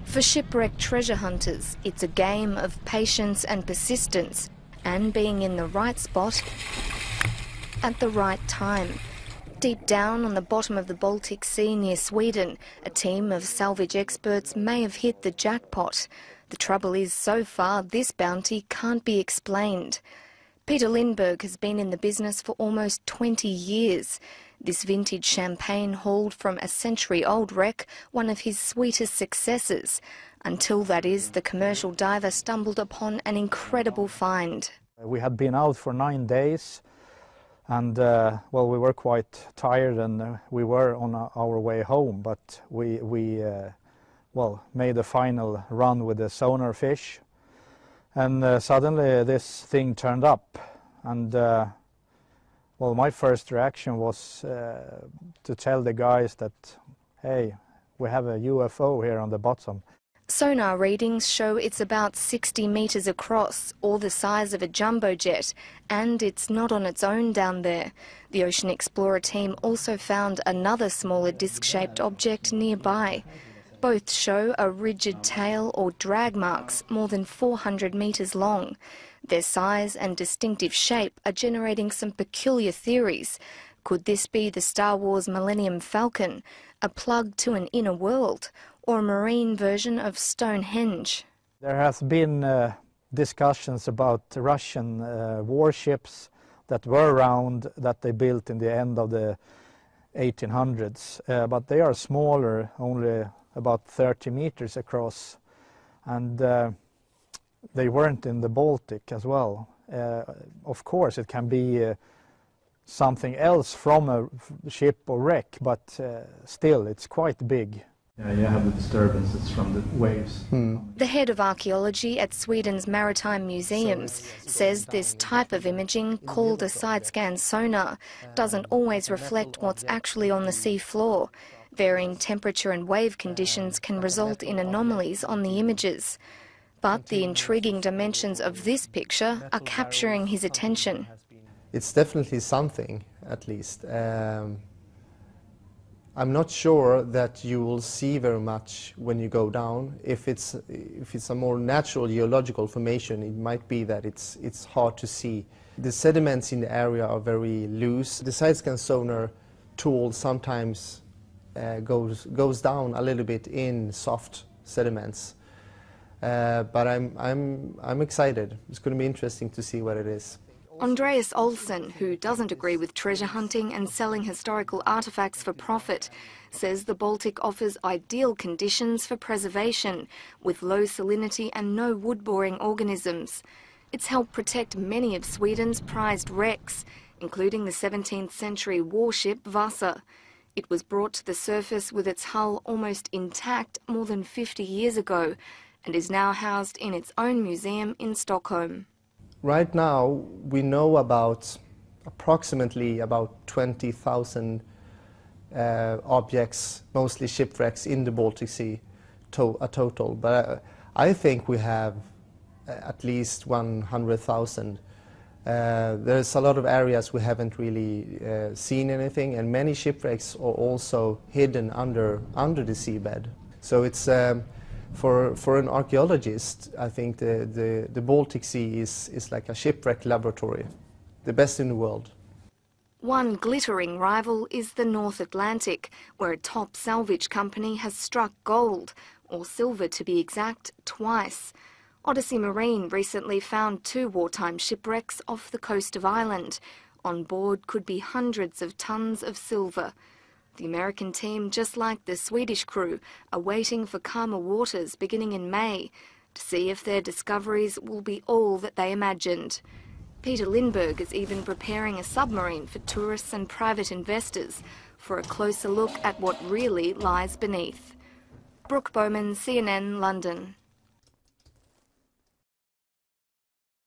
For shipwrecked treasure hunters, it's a game of patience and persistence, and being in the right spot at the right time. Deep down on the bottom of the Baltic Sea near Sweden, a team of salvage experts may have hit the jackpot. The trouble is, so far, this bounty can't be explained. Peter Lindberg has been in the business for almost 20 years. This vintage champagne hauled from a century-old wreck, one of his sweetest successes. Until, that is, the commercial diver stumbled upon an incredible find. We had been out for 9 days, and well, we were quite tired, and we were on our way home, but we well, made a final run with the sonar fish, and suddenly this thing turned up, and well, my first reaction was to tell the guys that, hey, we have a UFO here on the bottom. Sonar readings show it's about 60 metres across, or the size of a jumbo jet, and it's not on its own down there. The Ocean Explorer team also found another smaller disc-shaped object nearby. Both show a rigid tail or drag marks more than 400 metres long. Their size and distinctive shape are generating some peculiar theories. Could this be the Star Wars Millennium Falcon, a plug to an inner world, or a marine version of Stonehenge? There has been discussions about Russian warships that were around, that they built in the end of the 1800s, but they are smaller, only about 30 meters across, and they weren't in the Baltic as well. Of course, it can be something else from a ship or wreck, but still, it's quite big. Yeah, you have the disturbances from the waves. The head of archaeology at Sweden's Maritime Museums says this type of imaging, called a side-scan sonar, doesn't always reflect what's actually on the sea floor. Varying temperature and wave conditions can result in anomalies on the images. But the intriguing dimensions of this picture are capturing his attention. It's definitely something, at least. I'm not sure that you will see very much when you go down. If it's a more natural geological formation, it might be that it's hard to see. The sediments in the area are very loose. The side-scan sonar tool sometimes goes down a little bit in soft sediments. But I'm excited. It's going to be interesting to see what it is. Andreas Olsen, who doesn't agree with treasure hunting and selling historical artefacts for profit, says the Baltic offers ideal conditions for preservation, with low salinity and no wood-boring organisms. It's helped protect many of Sweden's prized wrecks, including the 17th century warship Vasa. It was brought to the surface with its hull almost intact more than 50 years ago, and is now housed in its own museum in Stockholm. Right now, we know about approximately about 20,000 objects, mostly shipwrecks, in the Baltic Sea, a total. But I think we have at least 100,000. There's a lot of areas we haven't really seen anything, and many shipwrecks are also hidden under the seabed. So it's for an archaeologist, I think the Baltic Sea is like a shipwreck laboratory, the best in the world. One glittering rival is the North Atlantic, where a top salvage company has struck gold, or silver to be exact, twice. Odyssey Marine recently found 2 wartime shipwrecks off the coast of Ireland. On board could be hundreds of tons of silver. The American team, just like the Swedish crew, are waiting for calmer waters beginning in May to see if their discoveries will be all that they imagined. Peter Lindberg is even preparing a submarine for tourists and private investors for a closer look at what really lies beneath. Brooke Bowman, CNN, London.